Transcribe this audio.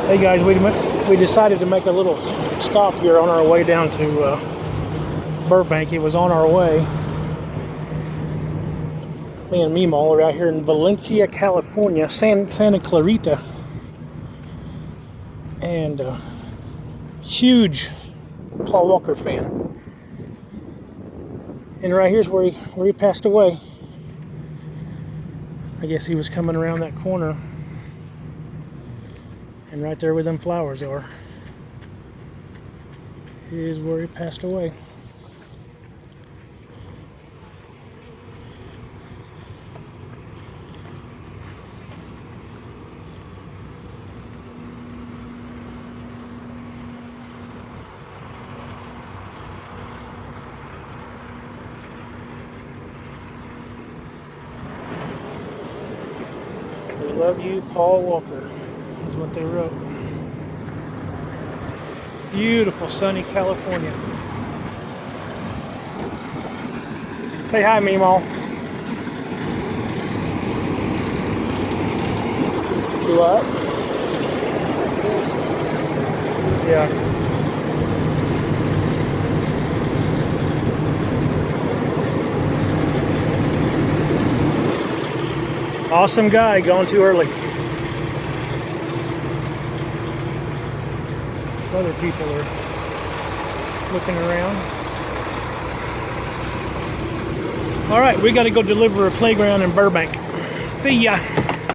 Hey guys, we decided to make a little stop here on our way down to Burbank. It was on our way. Me and Meemaw are out here in Valencia, California, Santa Clarita, and huge Paul Walker fan. And right here's where he passed away. I guess he was coming around that corner. And right there where them flowers are is where he passed away. We love you, Paul Walker. Is what they wrote. Beautiful sunny California. Say hi, Meemaw. Do what? Yeah. Awesome guy, gone too early. Other people are looking around. All right, we got to go deliver a playground in Burbank. See ya.